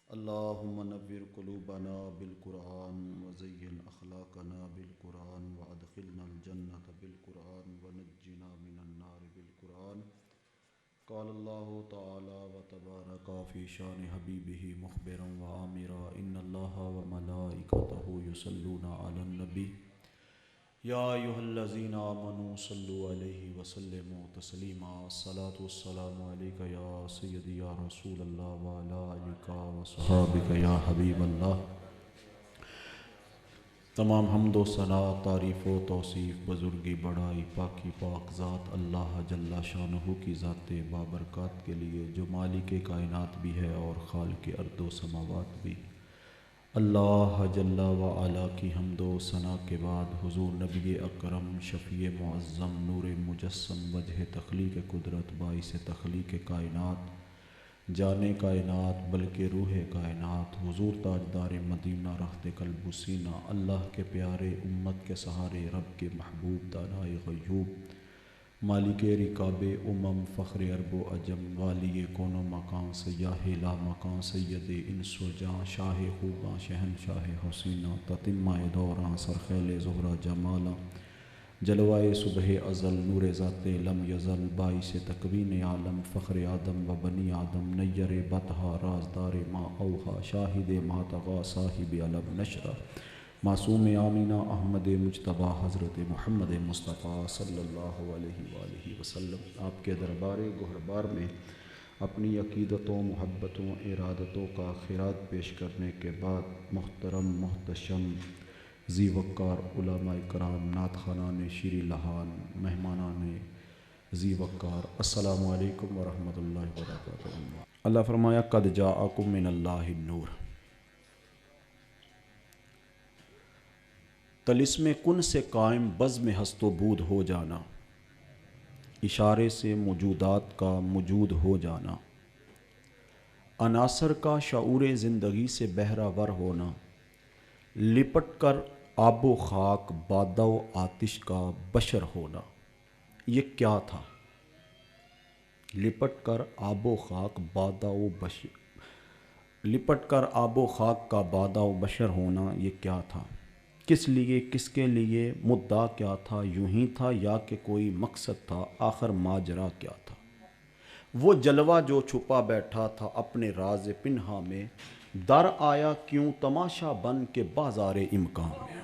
اللهم نور قلوبنا بالقرآن وزين أخلاقنا بالقرآن وأدخلنا الجنة بالقرآن ونجنا من النار بالقرآن. قال الله تعالى وتبارك في شان حبيبه مخبرا وآمرا إن الله وملائكته يصلون على النبي يا أيها الذين آمنوا صلوا عليه وسلموا تسليما. الصلاة والسلام عليك يا سيدي يا رسول الله وعلى آلك وصحابك يا حبيب اللہ. تمام حمد و ثنا، تعریف و توصیف، بزرگی، بڑائی، پاکی پاک ذات اللہ جل شانہ کی ذات بابرکات کے لیے جو مالک کائنات بھی ہے اور خالق ارض و سماوات بھی. اللہ جل و علا کی حمد و ثنا کے بعد حضور نبی اکرم شفیع معظم نور مجسم وجہ تخلیق قدرت باعث تخلیق کائنات جانے کائنات بلکہ روح کائنات حضور تاجدار مدینہ رخت قلب و سینہ اللہ کے پیارے امت کے سہارے رب کے محبوب دانائے غیوب مالک رکاب فخر عرب و عجم والی کون و مکان سیاہ لا مکان سید انس و جاں شاہ خوباں شہنشاہ حسینہ تتمہ دوراں سرخیل زہرہ جمالاں جلوائے صبح ازل نور ذات لم یزل باعث تکوین عالم فخر آدم و بنی آدم نیر بطحا رازدار ما اوہا شاہد ما تغا صاحب علم نشرہ معصوم آمینہ احمد مجتبیٰ حضرت محمد مصطفیٰ صلی اللہ علیہ وآلہ وسلم. آپ کے دربار گہربار میں اپنی عقیدتوں محبتوں ارادتوں کا خراج پیش کرنے کے بعد محترم محتشم ذی وقار علماء کرام نعت خوانان شیریں لحان مہمانان ذی وقار السلام علیکم ورحمۃ اللہ وبرکاتہ. اللہ فرمایا قد جاءکم من اللہ النور. طلسم کن سے قائم بزم ہست و بود ہو جانا، اشارے سے موجودات کا موجود ہو جانا، عناصر کا شعور زندگی سے بہرہ ور ہونا، لپٹ کر آب و خاک بادہ و آتش کا بشر ہونا. یہ کیا تھا؟ لپٹ کر آب و خاک بادہ و بشر، لپٹ کر آب و خاک کا بادہ و بشر ہونا یہ کیا تھا؟ کس لیے، کس کے لیے، مدعا کیا تھا؟ یوں ہی تھا یا کہ کوئی مقصد تھا؟ آخر ماجرا کیا تھا؟ وہ جلوہ جو چھپا بیٹھا تھا اپنے راز پنہا میں، در آیا کیوں تماشا بن کے بازار امکان میں.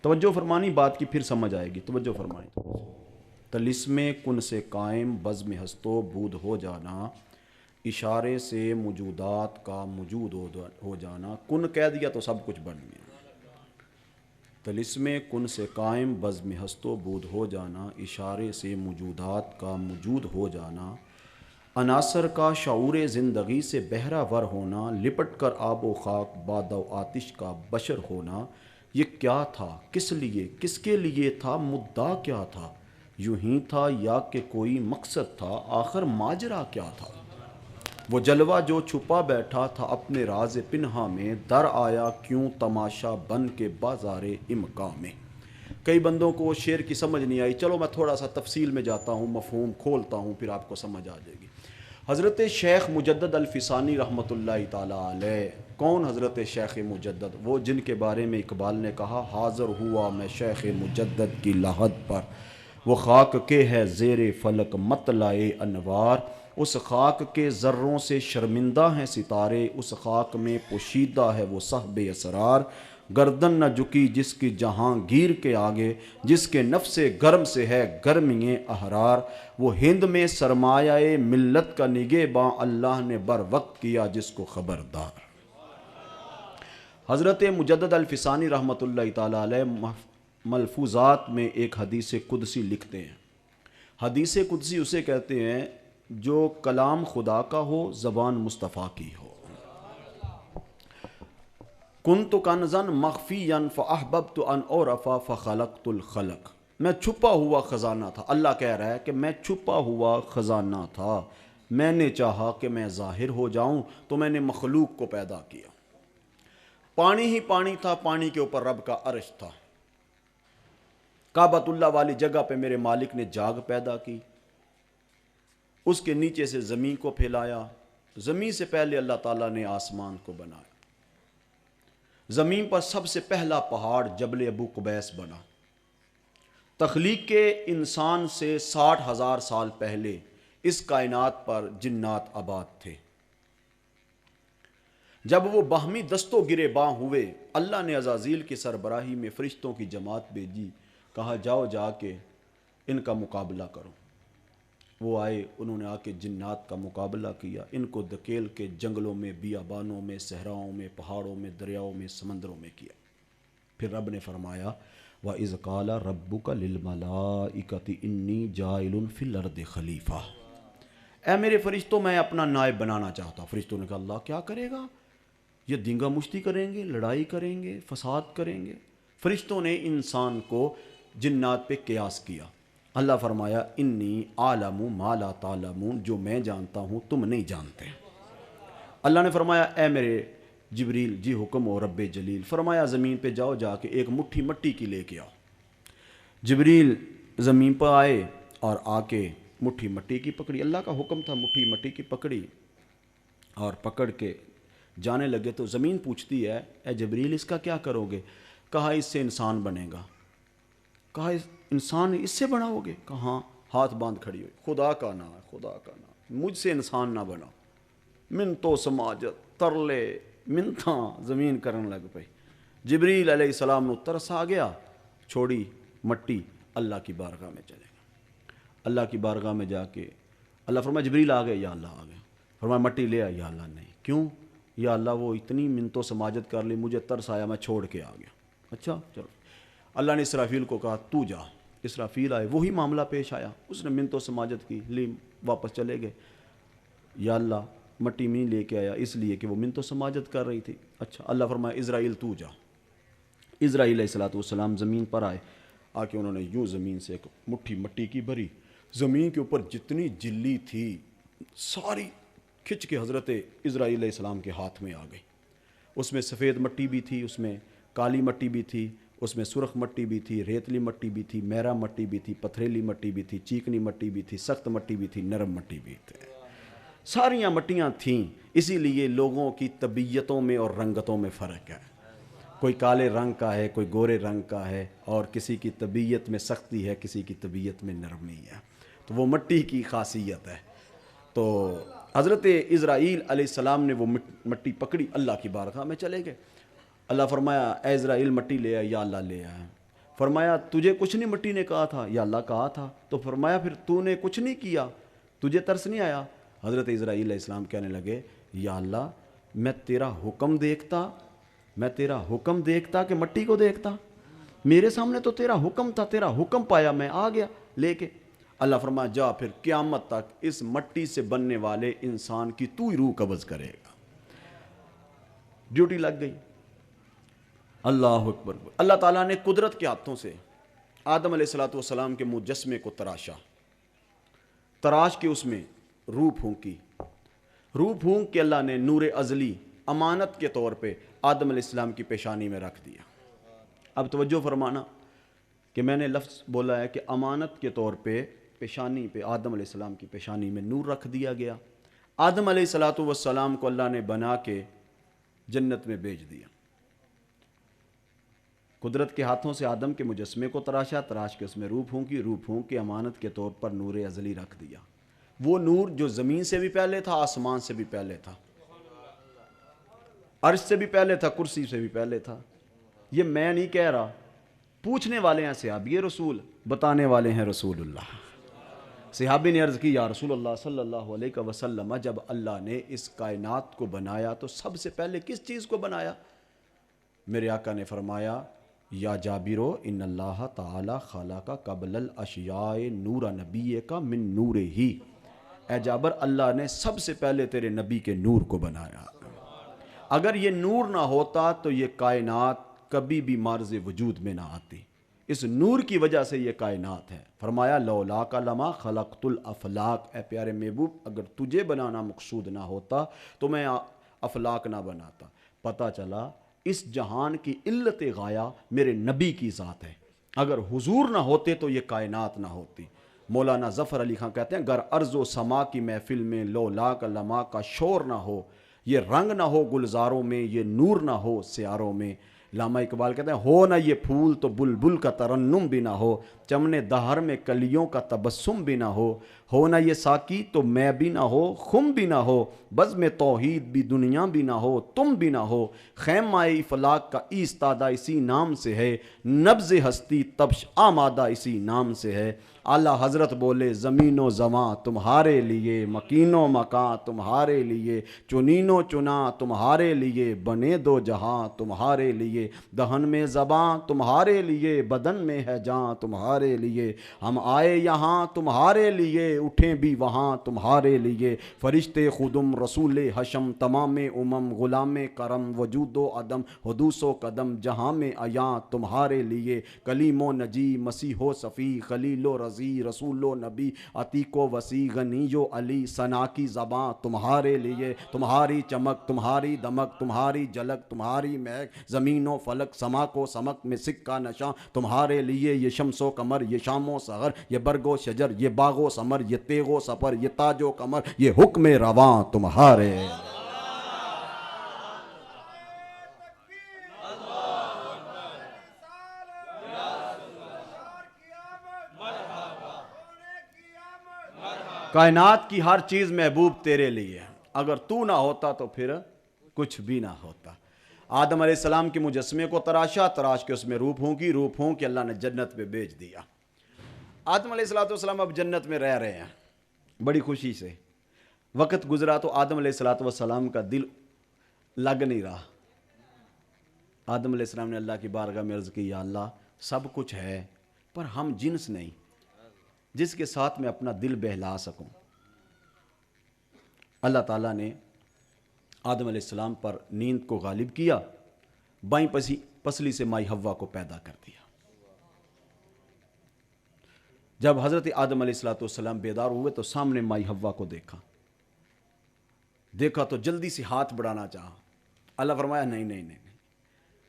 توجہ فرمانی، بات کی پھر سمجھ آئے گی. توجہ فرمانی. طلسم کن سے قائم بزم ہست و بود ہو جانا، اشارے سے موجودات کا موجود ہو جانا. کن کہہ دیا تو سب کچھ بن گیا. طلسم کن سے قائم بزم ہست و بود ہو جانا، اشارے سے موجودات کا موجود ہو جانا، عناصر کا شعور زندگی سے بہرہ ور ہونا، لپٹ کر آب و خاک باد و آتش کا بشر ہونا. یہ کیا تھا؟ کس لیے، کس کے لیے تھا؟ مدعا کیا تھا؟ یوں ہی تھا یا کہ کوئی مقصد تھا؟ آخر ماجرا کیا تھا؟ وہ جلوہ جو چھپا بیٹھا تھا اپنے راز پنہا میں، در آیا کیوں تماشا بن کے بازار امکاں میں. کئی بندوں کو شعر کی سمجھ نہیں آئی، چلو میں تھوڑا سا تفصیل میں جاتا ہوں، مفہوم کھولتا ہوں، پھر آپ کو سمجھ آ جائے گی. حضرت شیخ مجدد الفسانی رحمۃ اللہ تعالیٰ علیہ. کون حضرت شیخ مجدد؟ وہ جن کے بارے میں اقبال نے کہا حاضر ہوا میں شیخ مجدد کی لحد پر، وہ خاک کے ہے زیر فلک مطلع انوار. اس خاک کے ذروں سے شرمندہ ہیں ستارے، اس خاک میں پوشیدہ ہے وہ صحب اسرار. گردن نہ جھکی جس کی جہانگیر کے آگے، جس کے نفس گرم سے ہے گرمی احرار. وہ ہند میں سرمایہ ملت کا نگہباں، اللہ نے بر وقت کیا جس کو خبردار. حضرت مجدد الفسانی رحمۃ اللہ تعالیٰ علیہ ملفوظات میں ایک حدیث قدسی لکھتے ہیں. حدیث قدسی اسے کہتے ہیں جو کلام خدا کا ہو، زبان مصطفیٰ کی ہو. کنت کنزا مخفیا فاحببت ان اعرف فخلقت الخلق. میں چھپا ہوا خزانہ تھا. اللہ کہہ رہا ہے کہ میں چھپا ہوا خزانہ تھا، میں نے چاہا کہ میں ظاہر ہو جاؤں تو میں نے مخلوق کو پیدا کیا. پانی ہی پانی تھا، پانی کے اوپر رب کا عرش تھا. کعبۃ اللہ والی جگہ پہ میرے مالک نے جاگ پیدا کی، اس کے نیچے سے زمین کو پھیلایا زمین سے پہلے اللہ تعالیٰ نے آسمان کو بنایا. زمین پر سب سے پہلا پہاڑ جبل ابو قبیس بنا. تخلیق کے انسان سے 60,000 سال پہلے اس کائنات پر جنات آباد تھے. جب وہ باہمی دست و گریباں ہوئے، اللہ نے عزازیل کی سربراہی میں فرشتوں کی جماعت بھیجی، کہا جاؤ جا کے ان کا مقابلہ کرو. وہ آئے، انہوں نے آ کے جنات کا مقابلہ کیا، ان کو دھکیل کے جنگلوں میں، بیابانوں میں، صحراؤں میں، پہاڑوں میں، دریاؤں میں، سمندروں میں کیا. پھر رب نے فرمایا وَإِذْ قَالَ رَبُّكَ لِلْمَلَائِكَةِ إِنِّي جَاعِلٌ فِي الْأَرْضِ خَلِيفَةً. اے میرے فرشتوں میں اپنا نائب بنانا چاہتا ہوں. فرشتوں نے کہا اللہ کیا کرے گا؟ یہ دینگا مشتی کریں گے، لڑائی کریں گے، فساد کریں گے. فرشتوں نے انسان کو جنات پہ قیاس کیا. اللہ فرمایا انی عالم ما لا تعلمون، جو میں جانتا ہوں تم نہیں جانتے. اللہ نے فرمایا اے میرے جبریل جی حکم ہو رب جلیل. فرمایا زمین پہ جاؤ، جا کے ایک مٹھی مٹی کی لے کے آؤ. جبریل زمین پر آئے اور آ کے مٹھی مٹی کی پکڑی. اللہ کا حکم تھا، مٹھی مٹی کی پکڑی اور پکڑ کے جانے لگے. تو زمین پوچھتی ہے اے جبریل اس کا کیا کرو گے؟ کہا اس سے انسان بنے گا. کہا انسان اس سے بناؤ گے؟ کہا ہاں. ہاتھ باندھ کھڑی ہوئی، خدا کا نام ہے، خدا کا نام، مجھ سے انسان نہ بنا. منتو سماجت ترلے منتھاں زمین کرن لگ پئی. جبریل علیہ السلام نو ترس آ گیا، چھوڑی مٹی، اللہ کی بارگاہ میں چلے گئے. اللہ کی بارگاہ میں جا کے اللہ فرمایا جبریل آ گئے؟ یا اللہ آ گئے. فرمایا مٹی لے آ؟ یا اللہ نہیں. کیوں؟ یا اللہ وہ اتنی منتو سماجت کر لی، مجھے ترس آیا، میں چھوڑ کے آ گیا. اچھا چلو. اللہ نے اسرافیل کو کہا تو جا. اسرافیل آئے، وہی معاملہ پیش آیا، اس نے منتو سماجت کی، لی واپس چلے گئے. یا اللہ مٹی میں لے کے آیا اس لیے کہ وہ منتو سماجت کر رہی تھی. اچھا. اللہ فرمایا اسرائیل تو جا. اسرائیل علیہ السلام زمین پر آئے، آ کے انہوں نے یوں زمین سے ایک مٹھی مٹی کی بھری. زمین کے اوپر جتنی جلی تھی ساری کھچ کے حضرت اسرائیل علیہ السلام کے ہاتھ میں آ گئی. اس میں سفید مٹی بھی تھی، اس میں کالی مٹی بھی تھی، اس میں سرخ مٹی بھی تھی، ریتلی مٹی بھی تھی، میرا مٹی بھی تھی، پتھریلی مٹی بھی تھی، چیکنی مٹی بھی تھی، سخت مٹی بھی تھی، نرم مٹی بھی تھی. ساریاں مٹیاں تھیں. اسی لیے لوگوں کی طبیعتوں میں اور رنگتوں میں فرق ہے. کوئی کالے رنگ کا ہے، کوئی گورے رنگ کا ہے، اور کسی کی طبیعت میں سختی ہے، کسی کی طبیعت میں نرمی ہے. تو وہ مٹی کی خاصیت ہے. تو حضرت اسرائیل علیہ السلام نے وہ مٹی پکڑی، اللہ کی بارگاہ میں چلے گئے. اللہ فرمایا اے اسرائیل مٹی لے آیا. یا اللہ لے آیا. فرمایا تجھے کچھ نہیں مٹی نے کہا تھا؟ یا اللہ کہا تھا. تو فرمایا پھر تو نے کچھ نہیں کیا، تجھے ترس نہیں آیا؟ حضرت اسرائیل علیہ السلام کہنے لگے یا اللہ میں تیرا حکم دیکھتا کہ مٹی کو دیکھتا. میرے سامنے تو تیرا حکم تھا، تیرا حکم پایا، میں آ گیا لے کے. اللہ فرمایا جا پھر قیامت تک اس مٹی سے بننے والے انسان کی تو ہی روح قبض کرے گا. ڈیوٹی لگ گئی. اللہ اکبر. اللہ تعالیٰ نے قدرت کے ہاتھوں سے آدم علیہ السلام کے مجسمے کو تراش کے اس میں روح پھونک کے اللہ نے نور ازلی امانت کے طور پہ آدم علیہ السلام کی پیشانی میں رکھ دیا. اب توجہ فرمانا کہ میں نے لفظ بولا ہے کہ امانت کے طور پہ پیشانی پہ آدم علیہ السلام کی پیشانی میں نور رکھ دیا گیا. آدم علیہ السلام کو اللہ نے بنا کے جنت میں بھیج دیا. قدرت کے ہاتھوں سے آدم کے مجسمے کو تراش کے اس میں روح پھونک کے امانت کے طور پر نور ازلی رکھ دیا. وہ نور جو زمین سے بھی پہلے تھا، آسمان سے بھی پہلے تھا، عرش سے بھی پہلے تھا، کرسی سے بھی پہلے تھا. یہ میں نہیں کہہ رہا، پوچھنے والے ہیں صحابی رسول، بتانے والے ہیں رسول اللہ. صحابی نے عرض کی یا رسول اللہ صلی اللہ علیہ وسلم جب اللہ نے اس کائنات کو بنایا تو سب سے پہلے کس چیز کو بنایا؟ میرے آقا نے فرمایا یا جابرو ان اللہ تعالی خلق قبل الاشیاء نور نبی کا من نور ہی. اے جابر اللہ نے سب سے پہلے تیرے نبی کے نور کو بنایا. اگر یہ نور نہ ہوتا تو یہ کائنات کبھی بھی معرض وجود میں نہ آتی. اس نور کی وجہ سے یہ کائنات ہے. فرمایا لولاک لما خلقت الافلاق. اے پیارے محبوب اگر تجھے بنانا مقصود نہ ہوتا تو میں افلاق نہ بناتا. پتہ چلا اس جہان کی علت غایہ میرے نبی کی ذات ہے. اگر حضور نہ ہوتے تو یہ کائنات نہ ہوتی. مولانا ظفر علی خان کہتے ہیں گر ارض و سما کی محفل میں لو لاک لما کا شور نہ ہو، یہ رنگ نہ ہو گلزاروں میں، یہ نور نہ ہو سیاروں میں۔ علامہ اقبال کہتے ہیں ہو نہ یہ پھول تو بلبل کا ترنم بھی نہ ہو، چمن دہر میں کلیوں کا تبسم بھی نہ ہو نہ یہ ساقی تو میں بھی نہ ہو، خم بھی نہ ہو، بزم توحید بھی دنیا بھی نہ ہو، تم بھی نہ ہو، خیمہ افلاک کا ایستادہ اسی نام سے ہے، نبض ہستی تبش آمادہ اسی نام سے ہے۔ اعلیٰ حضرت بولے زمین و زماں تمہارے لیے، مکین و مکاں تمہارے لیے، چنین و چنا تمہارے لیے، بنے دو جہاں تمہارے لیے، دہن میں زباں تمہارے لیے، بدن میں ہے جاں تمہارے لیے، ہم آئے یہاں تمہارے لیے، اٹھیں بھی وہاں تمہارے لیے، فرشتے خدم رسول حشم تمام امم غلام کرم، وجود و عدم حدوث و قدم جہاں میں عیاں تمہارے لیے، کلیم و نجی مسیح و صفی خلیل و رضی رسول و نبی عتیق و وسیع غنی و علی، ثنا کی زباں تمہارے لیے، تمہاری چمک تمہاری دمک تمہاری جھلک تمہاری مہک، زمین و فلک سما کو سمک میں سکہ نشاں تمہارے لیے، یہ شمس و قمر یہ شام و سحر، یہ برگ و شجر یہ باغ و ثمر، یہ تیغ و سفر یہ تاج و کمر، یہ حکم رواں تمہارے۔ کائنات کی ہر چیز محبوب تیرے لیے، اگر تو نہ ہوتا تو پھر کچھ بھی نہ ہوتا۔ آدم علیہ السلام کے مجسمے کو تراش کے اس میں روح پھونکی اللہ نے جنت پہ بیچ دیا۔ آدم علیہ السلام اب جنت میں رہ رہے ہیں بڑی خوشی سے۔ وقت گزرا تو آدم علیہ السلام کا دل لگ نہیں رہا۔ آدم علیہ السلام نے اللہ کی بارگاہ میں عرض کی، یا اللہ سب کچھ ہے پر ہم جنس نہیں جس کے ساتھ میں اپنا دل بہلا سکوں۔ اللہ تعالیٰ نے آدم علیہ السلام پر نیند کو غالب کیا، بائیں پسلی سے مائی حوا کو پیدا کر دیا۔ جب حضرت آدم علیہ السلام بیدار ہوئے تو سامنے مائی حوا کو دیکھا تو جلدی سے ہاتھ بڑھانا چاہا۔ اللہ فرمایا نہیں،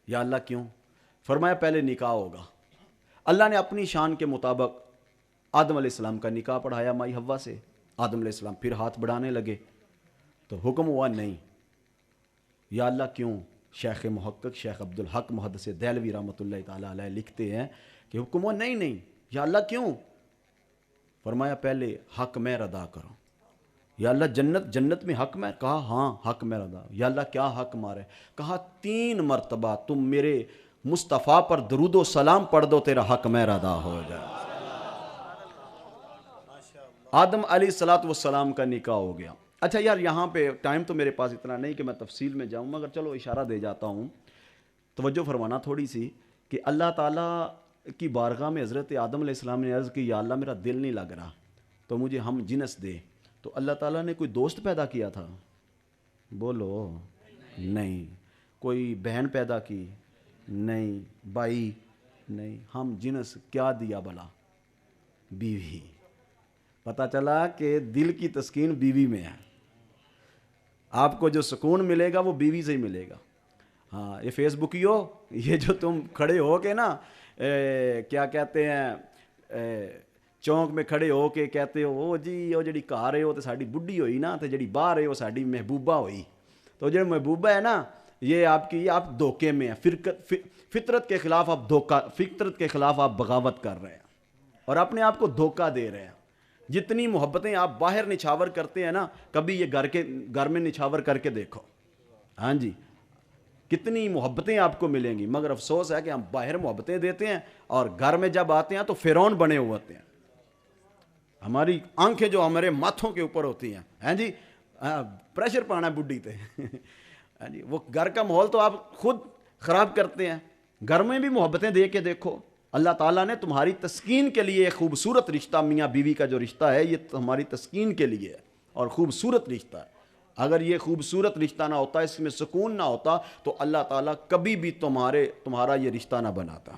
یا اللہ کیوں؟ فرمایا پہلے نکاح ہوگا۔ اللہ نے اپنی شان کے مطابق آدم علیہ السلام کا نکاح پڑھایا مائی حوا سے۔ آدم علیہ السلام پھر ہاتھ بڑھانے لگے تو حکم ہوا نہیں۔ یا اللہ کیوں؟ شیخ محقق شیخ عبدالحق محدث دہلوی رحمۃ اللہ تعالیٰ علیہ لکھتے ہیں کہ حکم ہوا نہیں، یا اللہ کیوں؟ فرمایا پہلے حق میں ادا کرو۔ یا اللہ جنت میں حق میں؟ کہا ہاں حق میں ادا۔ یا اللہ کیا حق مارے؟ کہا 3 مرتبہ تم میرے مصطفیٰ پر درود و سلام پڑھ دو تیرا حق میں ادا ہو جائے۔ آدم علیہ السلام کا نکاح ہو گیا۔ اچھا یار یہاں پہ ٹائم تو میرے پاس اتنا نہیں کہ میں تفصیل میں جاؤں، مگر چلو اشارہ دے جاتا ہوں۔ توجہ فرمانا تھوڑی سی کہ اللہ تعالیٰ کی بارگاہ میں حضرت آدم علیہ السلام نے عرض کی، یا اللہ میرا دل نہیں لگ رہا تو مجھے ہم جنس دے۔ تو اللہ تعالیٰ نے کوئی دوست پیدا کیا تھا؟ بولو نہیں۔ کوئی بہن پیدا کی؟ نہیں۔ بھائی نہیں۔ ہم جنس کیا دیا بلا؟ بیوی۔ پتہ چلا کہ دل کی تسکین بیوی میں ہے۔ آپ کو جو سکون ملے گا وہ بیوی سے ہی ملے گا۔ ہاں یہ فیس بکیو، یہ جو تم کھڑے ہو کے نا کیا کہتے ہیں چونک میں کھڑے ہو کے کہتے ہو او جی وہ جڑی گھر ہے وہ تو ساڈی بڈھی ہوئی نا، تو جڑی باہر ہے وہ ساڈی محبوبہ ہوئی۔ تو جو محبوبہ ہے نا یہ آپ دھوکے میں ہیں، فطرت کے خلاف آپ فطرت کے خلاف آپ بغاوت کر رہے ہیں اور اپنے آپ کو دھوکہ دے رہے ہیں۔ جتنی محبتیں آپ باہر نچھاور کرتے ہیں نا، کبھی یہ گھر میں نچھاور کر کے دیکھو۔ ہاں جی کتنی محبتیں آپ کو ملیں گی، مگر افسوس ہے کہ ہم باہر محبتیں دیتے ہیں اور گھر میں جب آتے ہیں تو فرعون بنے ہوئے ہوتے ہیں۔ ہماری آنکھیں جو ہمارے ماتھوں کے اوپر ہوتی ہیں، ہاں جی پریشر پانا ہے بڈھی تے ہاں جی وہ گھر کا ماحول تو آپ خود خراب کرتے ہیں۔ گھر میں بھی محبتیں دے کے دیکھو۔ اللہ تعالیٰ نے تمہاری تسکین کے لیے ایک خوبصورت رشتہ، میاں بیوی کا جو رشتہ ہے یہ ہماری تسکین کے لیے ہے اور خوبصورت رشتہ ہے۔ اگر یہ خوبصورت رشتہ نہ ہوتا، اس میں سکون نہ ہوتا تو اللہ تعالیٰ کبھی بھی تمہارا یہ رشتہ نہ بناتا۔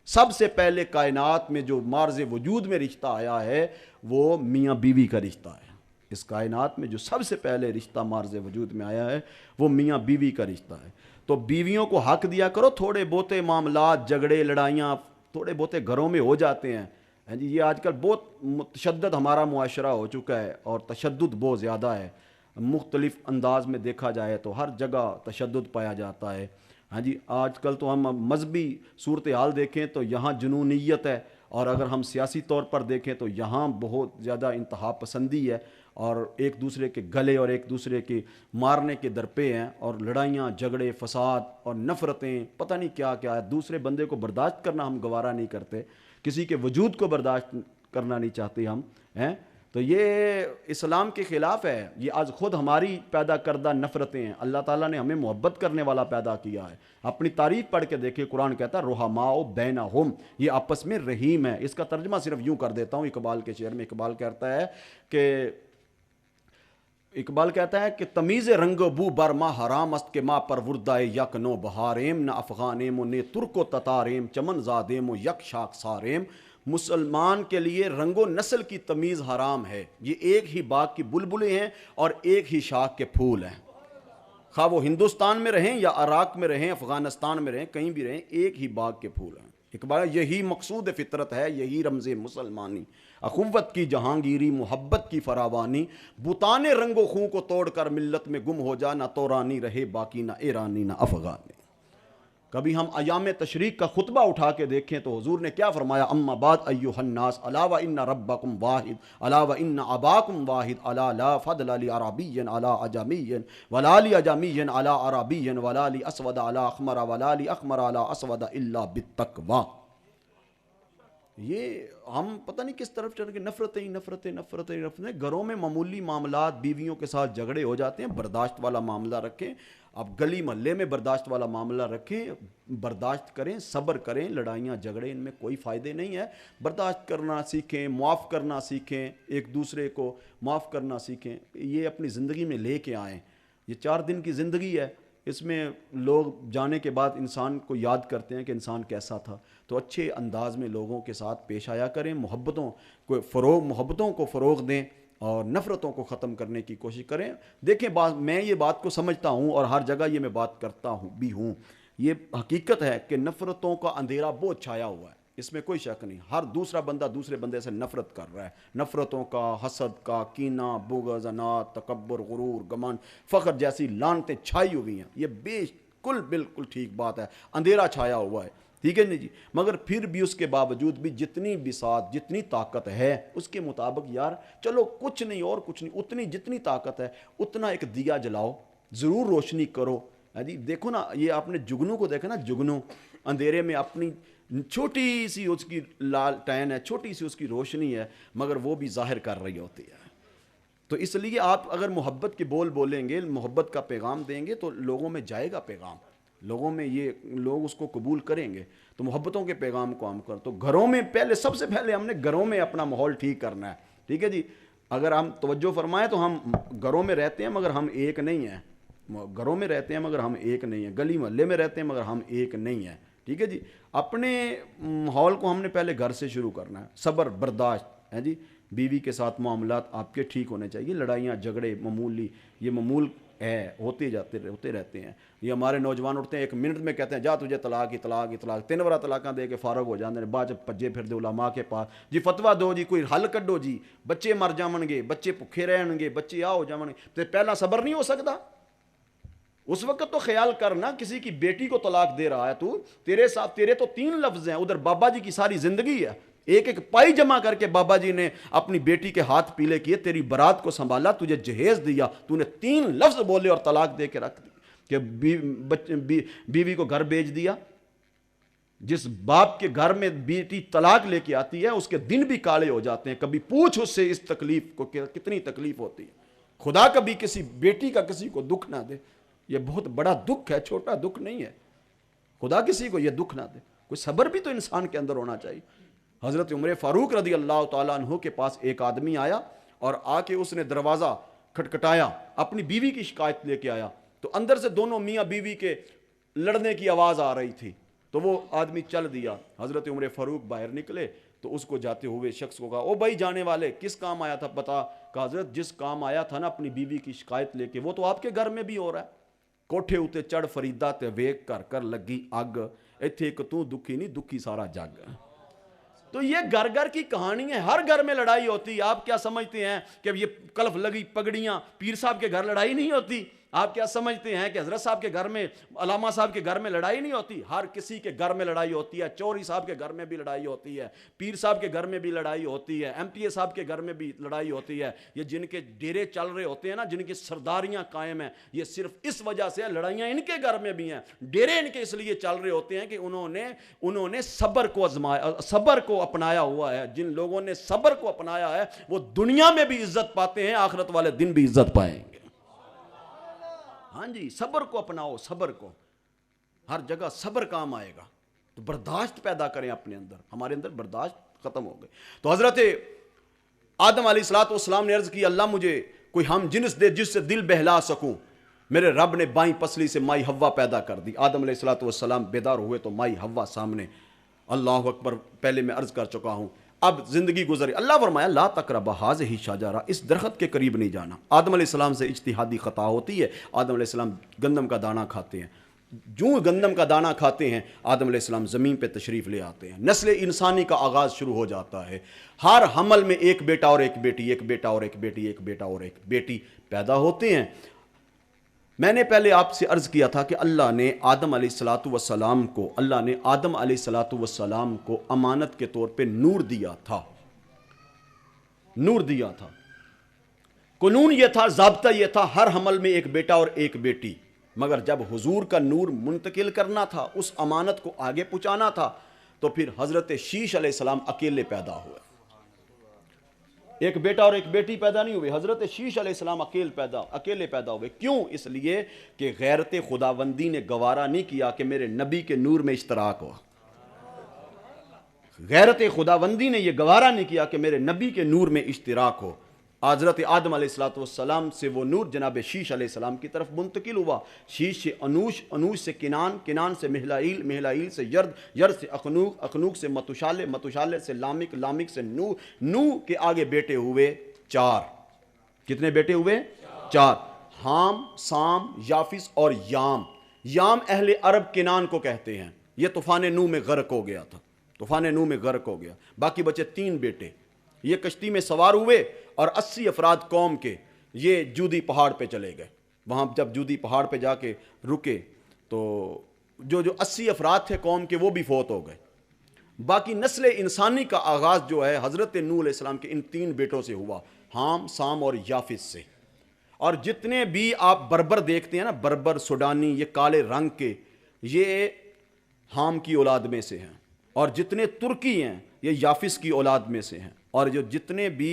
سب سے پہلے کائنات میں جو مارز وجود میں رشتہ آیا ہے وہ میاں بیوی کا رشتہ ہے۔ اس کائنات میں جو سب سے پہلے رشتہ مارز وجود میں آیا ہے وہ میاں بیوی کا رشتہ ہے۔ تو بیویوں کو حق دیا کرو۔ تھوڑے بہتے معاملات جھگڑے لڑائیاں تھوڑے بہتے گھروں میں ہو جاتے ہیں، ہیں جی یہ آج کل بہت تشدد ہمارا معاشرہ ہو چکا ہے اور تشدد بہت زیادہ ہے، مختلف انداز میں دیکھا جائے تو ہر جگہ تشدد پایا جاتا ہے۔ ہاں جی آج کل تو ہم مذہبی صورتحال دیکھیں تو یہاں جنونیت ہے، اور اگر ہم سیاسی طور پر دیکھیں تو یہاں بہت زیادہ انتہا پسندی ہے، اور ایک دوسرے کے گلے اور ایک دوسرے کے مارنے کے درپے ہیں، اور لڑائیاں جھگڑے فساد اور نفرتیں پتہ نہیں کیا کیا ہے۔ دوسرے بندے کو برداشت کرنا ہم گوارا نہیں کرتے، کسی کے وجود کو برداشت کرنا نہیں چاہتے ہم ہیں، تو یہ اسلام کے خلاف ہے۔ یہ آج خود ہماری پیدا کردہ نفرتیں ہیں۔ اللہ تعالیٰ نے ہمیں محبت کرنے والا پیدا کیا ہے۔ اپنی تعریف پڑھ کے دیکھیں، قرآن کہتا ہے رحماء بینہم، یہ آپس میں رحیم ہے۔ اس کا ترجمہ صرف یوں کر دیتا ہوں اقبال کے شعر میں۔ اقبال کہتا ہے کہ تمیز رنگ و بو بر ما حرام است کہ ما پروردہ یک نو بہاریم، نہ افغانیم و نے ترک و تتاریم، چمن زادیم و یک شاخ ساریم۔ مسلمان کے لیے رنگ و نسل کی تمیز حرام ہے، یہ ایک ہی باغ کی بلبلیں ہیں اور ایک ہی شاخ کے پھول ہیں، خواہ وہ ہندوستان میں رہیں یا عراق میں رہیں، افغانستان میں رہیں، کہیں بھی رہیں، ایک ہی باغ کے پھول ہیں۔ اقبال یہی مقصود فطرت ہے، یہی رمز مسلمانی، اخوت کی جہانگیری، محبت کی فراوانی، بتان رنگ و خوں کو توڑ کر ملت میں گم ہو جا، نہ تورانی رہے باقی، نہ ایرانی نہ افغانی۔ کبھی ہم ایام تشریق کا خطبہ اٹھا کے دیکھیں تو حضور نے کیا فرمایا، اما بعد ایھا الناس الا وان ربکم واحد الا وان اباکم واحد الا لا فضل لعربی علی عجمی ولا لعجمی علی عربی ولا لاسود علی احمر ولا لاحمر علی اسود الا بالتقوی۔ یہ ہم پتہ نہیں کس طرف چل کے نفرتیں گھروں میں معمولی معاملات، بیویوں کے ساتھ جھگڑے ہو جاتے ہیں، برداشت والا معاملہ رکھیں، اب گلی محلے میں برداشت والا معاملہ رکھیں، برداشت کریں، صبر کریں، لڑائیاں جھگڑے ان میں کوئی فائدے نہیں ہے، برداشت کرنا سیکھیں، معاف کرنا سیکھیں، ایک دوسرے کو معاف کرنا سیکھیں، یہ اپنی زندگی میں لے کے آئیں۔ یہ 4 دن کی زندگی ہے، اس میں لوگ جانے کے بعد انسان کو یاد کرتے ہیں کہ انسان کیسا تھا، تو اچھے انداز میں لوگوں کے ساتھ پیش آیا کریں، محبتوں کو فروغ دیں اور نفرتوں کو ختم کرنے کی کوشش کریں۔ دیکھیں میں یہ بات کو سمجھتا ہوں اور ہر جگہ یہ میں بات کرتا ہوں، یہ حقیقت ہے کہ نفرتوں کا اندھیرا بہت چھایا ہوا ہے، اس میں کوئی شک نہیں۔ ہر دوسرا بندہ دوسرے بندے سے نفرت کر رہا ہے، نفرتوں کا، حسد کا، کینہ، بغض، عناد، تکبر، غرور، گمان، فخر جیسی لعنتیں چھائی ہوئی ہیں۔ یہ بالکل ٹھیک بات ہے، اندھیرا چھایا ہوا ہے، ٹھیک ہے جی، مگر پھر بھی اس کے باوجود بھی جتنی بساط، جتنی طاقت ہے اس کے مطابق یار چلو کچھ نہیں اور کچھ نہیں، اتنی جتنی طاقت ہے اتنا ایک دیا جلاؤ، ضرور روشنی کرو۔ جی دیکھو نا، یہ آپ نے جگنو کو دیکھا نا، جگنو اندھیرے میں اپنی چھوٹی سی اس کی لالٹین ہے، چھوٹی سی اس کی روشنی ہے، مگر وہ بھی ظاہر کر رہی ہوتی ہے۔ تو اس لیے آپ اگر محبت کے بول بولیں گے، محبت کا پیغام دیں گے تو لوگوں میں جائے گا پیغام، لوگوں میں یہ لوگ اس کو قبول کریں گے۔ تو محبتوں کے پیغام کو ہم تو گھروں میں سب سے پہلے ہم نے گھروں میں اپنا ماحول ٹھیک کرنا ہے، ٹھیک ہے جی۔ اگر ہم توجہ فرمائیں تو ہم گھروں میں رہتے ہیں مگر ہم ایک نہیں ہیں، گھروں میں رہتے ہیں مگر ہم ایک نہیں ہیں، گلی محلے میں رہتے ہیں مگر ہم ایک نہیں ہیں، ٹھیک ہے جی۔ اپنے ماحول کو ہم نے پہلے گھر سے شروع کرنا ہے، صبر برداشت ہے جی، بیوی کے ساتھ معاملات آپ کے ٹھیک ہونے چاہیے، لڑائیاں جھگڑے معمولی، یہ معمول ہے، ہوتے رہتے ہیں۔ یہ ہمارے نوجوان اٹھتے ہیں 1 منٹ میں کہتے ہیں جا تجھے طلاق ہی طلاق ہی طلاق، 3 بار طلاقاں دے کے فارغ ہو جاندے ہیں، بعد جب پجے پھر دے علماء کے پاس جی فتویٰ دو جی، کوئی حل کڈو جی، بچے مر جاون گے، بچے بھکھے رہن گے، بچے ہو جاون گے، تے پہلا صبر نہیں ہو سکتا؟ اس وقت تو خیال کرنا، کسی کی بیٹی کو طلاق دے رہا ہے تو تیرے ساتھ، تیرے تو 3 لفظ ہیں، ادھر بابا جی کی ساری زندگی ہے، ایک پائی جمع کر کے بابا جی نے اپنی بیٹی کے ہاتھ پیلے کیے، تیری برات کو سنبھالا، تجھے جہیز دیا، تو نے 3 لفظ بولے اور طلاق دے کے رکھ دی کہ بیوی کو گھر بھیج دیا۔ جس باپ کے گھر میں بیٹی طلاق لے کے آتی ہے اس کے دن بھی کالے ہو جاتے ہیں، کبھی پوچھ اس سے اس تکلیف کو کتنی تکلیف ہوتی ہے۔ خدا کبھی کسی بیٹی کا کسی کو دکھ نہ دے، یہ بہت بڑا دکھ ہے، چھوٹا دکھ نہیں ہے، خدا کسی کو یہ دکھ نہ دے۔ کوئی صبر بھی تو انسان کے اندر ہونا چاہیے۔ حضرت عمر فاروق رضی اللہ تعالیٰ عنہ کے پاس ایک آدمی آیا اور آ کے اس نے دروازہ کھٹکھٹایا، اپنی بیوی کی شکایت لے کے آیا، تو اندر سے دونوں میاں بیوی کے لڑنے کی آواز آ رہی تھی، تو وہ آدمی چل دیا۔ حضرت عمر فاروق باہر نکلے تو اس کو جاتے ہوئے شخص کو کہا، او بھائی جانے والے، کس کام آیا تھا بتا؟ کہا حضرت جس کام آیا تھا نا اپنی بیوی کی شکایت لے کے، وہ تو آپ کے گھر میں بھی ہو رہا ہے۔ کوٹھے اتے چڑھ فریدا تے ویک کر لگی اگ، ایتھے ایک تو دکھی نہیں دکھی سارا جگ۔ تو یہ گھر گھر کی کہانی ہے، ہر گھر میں لڑائی ہوتی ہے۔ آپ کیا سمجھتے ہیں کہ یہ کلف لگی پگڑیاں پیر صاحب کے گھر لڑائی نہیں ہوتی؟ آپ کیا سمجھتے ہیں کہ حضرت صاحب کے گھر میں، علامہ صاحب کے گھر میں لڑائی نہیں ہوتی؟ ہر کسی کے گھر میں لڑائی ہوتی ہے، چوری صاحب کے گھر میں بھی لڑائی ہوتی ہے، پیر صاحب کے گھر میں بھی لڑائی ہوتی ہے، ایم پی اے صاحب کے گھر میں بھی لڑائی ہوتی ہے۔ یہ جن کے ڈیرے چل رہے ہوتے ہیں نا، جن کی سرداریاں قائم ہیں، یہ صرف اس وجہ سے لڑائیاں ان کے گھر میں بھی ہیں۔ ڈیرے ان کے اس لیے چل رہے ہوتے ہیں کہ انہوں نے صبر کو آزمایا، صبر کو اپنایا ہوا ہے۔ جن لوگوں نے صبر کو اپنایا ہے وہ دنیا میں بھی عزت پاتے ہیں، آخرت والے دن بھی عزت پائیں گے۔ ہاں جی، صبر کو اپناؤ، صبر کو، ہر جگہ صبر کام آئے گا۔ تو برداشت پیدا کریں اپنے اندر، ہمارے اندر برداشت ختم ہو گئے۔ تو حضرت آدم علیہ السلام نے عرض کی، اللہ مجھے کوئی ہم جنس دے جس سے دل بہلا سکوں۔ میرے رب نے بائیں پسلی سے مائی حوا پیدا کر دی۔ آدم علیہ السلام بیدار ہوئے تو مائی حوا سامنے۔ اللہ اکبر، پہلے میں عرض کر چکا ہوں، اب زندگی گزری۔ اللہ فرمایا لا تقربا ھذہ شجرہ، اس درخت کے قریب نہیں جانا۔ آدم علیہ السلام سے اجتہادی خطا ہوتی ہے۔ آدم علیہ السلام گندم کا دانہ کھاتے ہیں، جو گندم کا دانہ کھاتے ہیں آدم علیہ السلام زمین پہ تشریف لے آتے ہیں۔ نسل انسانی کا آغاز شروع ہو جاتا ہے۔ ہر حمل میں ایک بیٹا اور ایک بیٹی، ایک بیٹا اور ایک بیٹی، ایک بیٹا اور ایک بیٹی پیدا ہوتے ہیں۔ میں نے پہلے آپ سے عرض کیا تھا کہ اللہ نے آدم علیہ السلام کو امانت کے طور پہ نور دیا تھا، نور دیا تھا۔ قانون یہ تھا، ضابطہ یہ تھا، ہر حمل میں ایک بیٹا اور ایک بیٹی۔ مگر جب حضور کا نور منتقل کرنا تھا، اس امانت کو آگے پہنچانا تھا، تو پھر حضرت شیش علیہ السلام اکیلے پیدا ہوئے۔ ایک بیٹا اور ایک بیٹی پیدا نہیں ہوئے، حضرت شیش علیہ السلام اکیلے پیدا ہوئے۔ کیوں؟ اس لیے کہ غیرت خداوندی نے گوارا نہیں کیا کہ میرے نبی کے نور میں اشتراک ہو۔ غیرت خداوندی نے یہ گوارا نہیں کیا کہ میرے نبی کے نور میں اشتراک ہو۔ حضرت آدم علیہ السلام سے وہ نور جناب شیش علیہ السلام کی طرف منتقل ہوا۔ شیش سے انوش، انوش سے کنان، کنان سے مہلائیل، مہلائیل سے یرد، یرد سے اخنوق، اخنوق سے متشالے، متشالے سے لامک، لامک سے نوح، نوح کے آگے بیٹے ہوئے 4۔ کتنے بیٹے ہوئے؟ 4۔ حام، سام، یافس اور یام۔ یام اہل عرب کنان کو کہتے ہیں۔ یہ طوفان نوح میں غرق ہو گیا تھا، طوفان نوح میں غرق ہو گیا۔ باقی بچے 3 بیٹے۔ یہ کشتی میں سوار ہوئے اور 80 افراد قوم کے یہ جودی پہاڑ پہ چلے گئے۔ وہاں جب جودی پہاڑ پہ جا کے رکے تو جو 80 افراد تھے قوم کے وہ بھی فوت ہو گئے۔ باقی نسل انسانی کا آغاز جو ہے حضرت نوح علیہ السلام کے ان 3 بیٹوں سے ہوا، حام، سام اور یافس سے۔ اور جتنے بھی آپ بربر دیکھتے ہیں نا، بربر، سوڈانی، یہ کالے رنگ کے، یہ حام کی اولاد میں سے ہیں۔ اور جتنے ترکی ہیں یہ یافس کی اولاد میں سے ہیں۔ اور جو جتنے بھی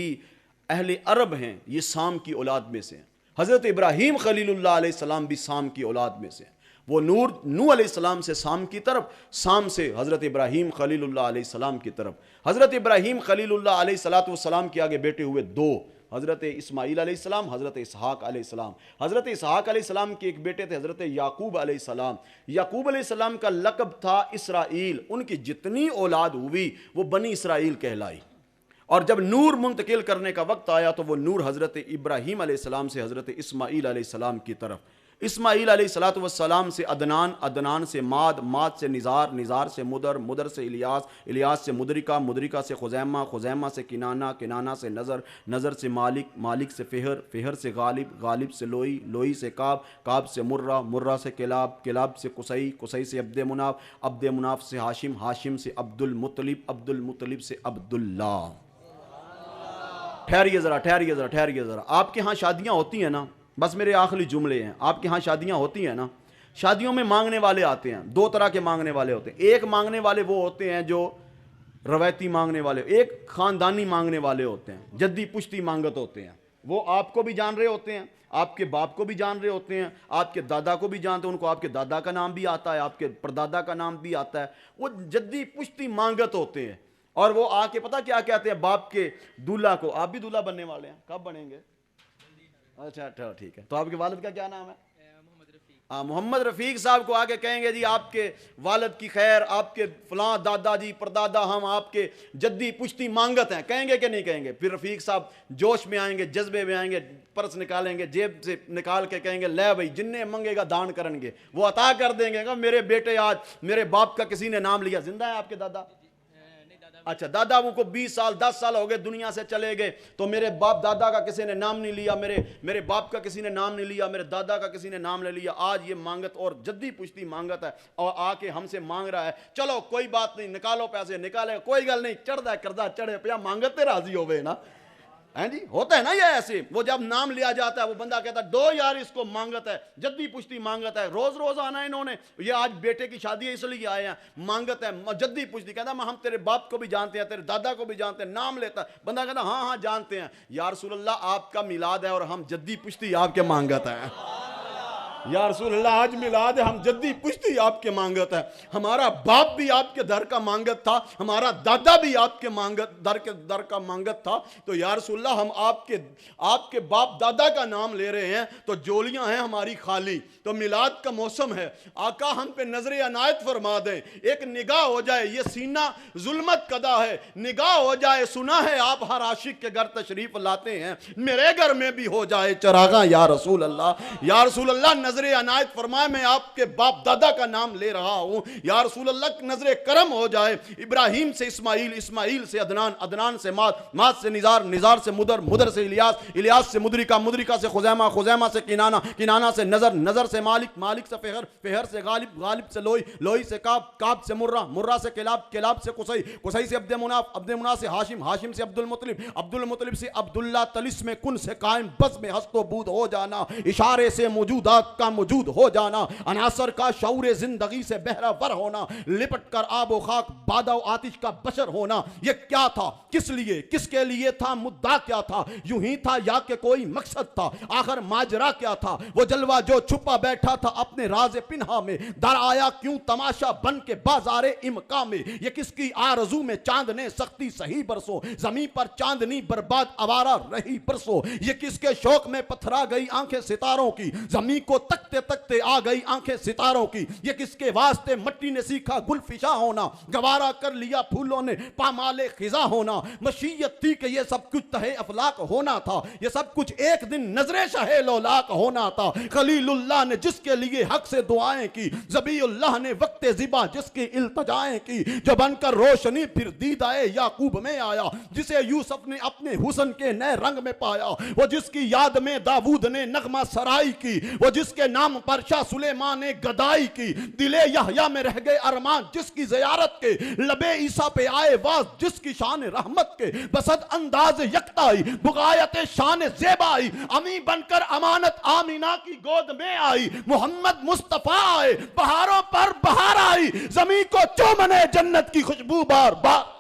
اہل عرب ہیں یہ سام کی اولاد میں سے ہیں۔ حضرت ابراہیم خلیل اللہ علیہ السلام بھی سام کی اولاد میں سے ہیں۔ وہ نور نوح علیہ السلام سے سام کی طرف، سام سے حضرت ابراہیم خلیل اللہ علیہ السلام کی طرف۔ حضرت ابراہیم خلیل اللہ علیہ السلام کے آگے بیٹے ہوئے 2، حضرت اسماعیل علیہ السلام، حضرت اسحاق علیہ السلام۔ حضرت اسحاق علیہ السلام کے ایک بیٹے تھے حضرت یعقوب علیہ السلام۔ یعقوب علیہ السلام کا لقب تھا اسرائیل۔ ان کی جتنی اولاد ہوئی وہ بنی اسرائیل کہلائی۔ اور جب نور منتقل کرنے کا وقت آیا تو وہ نور حضرت ابراہیم علیہ السلام سے حضرت اسماعیل علیہ السلام کی طرف، اسماعیل علیہ السلام سے عدنان، عدنان سے ماد، ماد سے نزار، نزار سے مدر، مدر سے الیاس، الیاس سے مدرکہ، مدرکہ سے خزیمہ، خزیمہ سے کنانہ، کنانہ سے نظر، نظر سے مالک، مالک سے فہر، فہر سے غالب، غالب سے لوئی، لوئی سے کعب، کعب سے مرہ، مرہ سے کلاب، کلاب سے قصی، قصی سے عبد مناف، عبد مناف سے ہاشم، ہاشم سے عبد المطلب، عبد المطلب سے عبداللہ۔ ٹھہریے ذرا، ٹھہریے ذرا، ٹھہریے ذرا۔ آپ کے ہاں شادیاں ہوتی ہیں نا، بس میرے آخری جملے ہیں، آپ کے ہاں شادیاں ہوتی ہیں نا، شادیوں میں مانگنے والے آتے ہیں۔ 2 طرح کے مانگنے والے ہوتے ہیں۔ ایک مانگنے والے وہ ہوتے ہیں جو روایتی مانگنے والے، ایک خاندانی مانگنے والے ہوتے ہیں، جدی پشتی مانگت ہوتے ہیں۔ وہ آپ کو بھی جان رہے ہوتے ہیں، آپ کے باپ کو بھی جان رہے ہوتے ہیں، آپ کے دادا کو بھی جانتے ہیں، ان کو آپ کے دادا کا نام بھی آتا ہے، آپ کے پردادا کا نام بھی آتا ہے۔ وہ جدی پشتی مانگت ہوتے ہیں۔ اور وہ آ کے پتہ کیا کہتے ہیں باپ کے دولہا کو؟ آپ بھی دولہا بننے والے ہیں، کب بنیں گے؟ اچھا ٹھیک ہے۔ تو آپ کے والد کا کیا نام ہے؟ محمد رفیق صاحب کو آگے کہیں گے جی آپ کے والد کی خیر، آپ کے فلاں دادا جی پردادا ہم آپ کے جدی پشتی مانگت ہیں، کہیں گے کہ نہیں کہیں گے؟ پھر رفیق صاحب جوش میں آئیں گے، جذبے میں آئیں گے، پرس نکالیں گے، جیب سے نکال کے کہیں گے لے بھائی جننے منگے گا دان کریں گے، وہ عطا کر دیں گے۔ میرے بیٹے آج میرے باپ کا کسی نے نام لیا، زندہ ہے آپ کے دادا؟ اچھا دادا وہ کو 20 سال 10 سال ہو گئے دنیا سے چلے گئے، تو میرے باپ دادا کا کسی نے نام نہیں لیا، میرے باپ کا کسی نے نام نہیں لیا، میرے دادا کا کسی نے نام لے لیا، آج یہ مانگت اور جدی پشتی مانگت ہے اور آ کے ہم سے مانگ رہا ہے، چلو کوئی بات نہیں نکالو پیسے نکالے، کوئی گل نہیں، چڑھتا ہے کردہ چڑھے پیا مانگت تے راضی ہوئے نا، ہیں جی ہوتا ہے نا یہ ایسے، وہ جب نام لیا جاتا ہے وہ بندہ کہتا ہے دو یار اس کو مانگت ہے، جدی پشتی مانگت ہے، روز روز آنا ہے انہوں نے، یہ آج بیٹے کی شادی ہے اس لیے آئے ہیں، مانگت ہے جدی پشتی، کہتا ہے ہم تیرے باپ کو بھی جانتے ہیں تیرے دادا کو بھی جانتے ہیں، نام لیتا ہے بندہ کہتا ہے ہاں ہاں جانتے ہیں، یا رسول اللہ آپ کا میلاد ہے اور ہم جدی پشتی آپ کے مانگت ہیں، یا رسول اللہ آج میلاد ہے ہم جدی پشتی آپ کے مانگت ہے، ہمارا باپ بھی آپ کے در کا مانگت تھا، ہمارا دادا بھی آپ کے مانگت در کا مانگت تھا، تو یا رسول اللہ ہم آپ کے باپ دادا کا نام لے رہے ہیں تو جولیاں ہیں ہماری خالی، تو میلاد کا موسم ہے، آقا ہم پہ نظر عنایت فرما دیں، ایک نگاہ ہو جائے، یہ سینہ ظلمت کدا ہے، نگاہ ہو جائے، سنا ہے آپ ہر عاشق کے گھر تشریف لاتے ہیں، میرے گھر میں بھی ہو جائے چراغاں یا رسول اللہ، یا رسول اللہ نظر عنایت فرمائے، میں آپ کے باپ دادا کا نام لے رہا ہوں، یا رسول اللہ نظر کرم ہو جائے، ابراہیم سے اسماعیل، اسماعیل سے عدنان، عدنان سے ماد، ماد سے نزار، نزار سے مدر، مدر سے الیاس، الیاس سے مدرکہ، مدرکہ سے خزیمہ، خزیمہ سے کنانہ، کنانہ سے نظر، نظر سے مالک، مالک سے فہر، فہر سے غالب، غالب سے لوئی، لوئی سے کعب، کعب سے مرہ، مرہ سے کلاب، کلاب سے قصی، قصی سے عبد مناف، عبد مناف سے ہاشم، ہاشم سے عبد المطلب، عبد المطلب سے عبداللہ، طلسم کن سے قائم، بس میں ہست و بود ہو جانا، اشارے سے موجودات کا موجود ہو جانا، عناصر کا شعور زندگی سے بہرہ ور ہونا، لپٹ کر آب و خاک بادہ و آتش کا بشر ہونا، یہ کیا تھا، کس لیے، کس کے لیے تھا، مدعا کیا تھا، یوں ہی تھا یا کہ کوئی مقصد تھا، آخر ماجرا کیا تھا، وہ جلوہ جو چھپا بیٹھا تھا اپنے راز پنہا میں، در آیا کیوں تماشا بن کے بازار امکا میں، یہ کس کی آرزو میں چاند نے سختی سہی برسوں، زمین پر چاندنی برباد آوارہ رہی برسوں، یہ کس کے شوق میں پتھرا گئی آنکھیں ستاروں کی، زمین کو تکتے تکتے آ گئی آنکھیں ستاروں کی، یہ کس کے واسطے مٹی نے سیکھا گل فشاں ہونا، گوارا کر لیا پھولوں نے پامال خزاں ہونا، مشیت تھی کہ یہ سب کچھ تہے افلاق ہونا تھا، یہ سب کچھ ایک دن نظر شاہ لولاک ہونا تھا، خلیل اللہ نے جس کے لیے حق سے دعائیں کی، ذبیح اللہ نے وقت زبا جس کی التجائیں کی، جو بن کر روشنی پھر دیدہ یعقوب میں آیا، جسے یوسف نے اپنے حسن کے نئے رنگ میں پایا، وہ جس کی یاد میں داود نے نغمہ سرائی کی، وہ جس کے نام پر شاہ سلیمان نے گدائی کی، دل یحییٰ میں رہ گئے ارمان جس کی زیارت کے، لب عیسیٰ پہ آئے واز جس کی شان رحمت کے، بسد انداز یکتائی بغایت شان زیبائی، امی بن کر امانت آمینہ کی گود میں آئی، محمد مصطفیٰ آئے بہاروں پر بہار آئی، زمین کو چومنے جنت کی خوشبو بار بار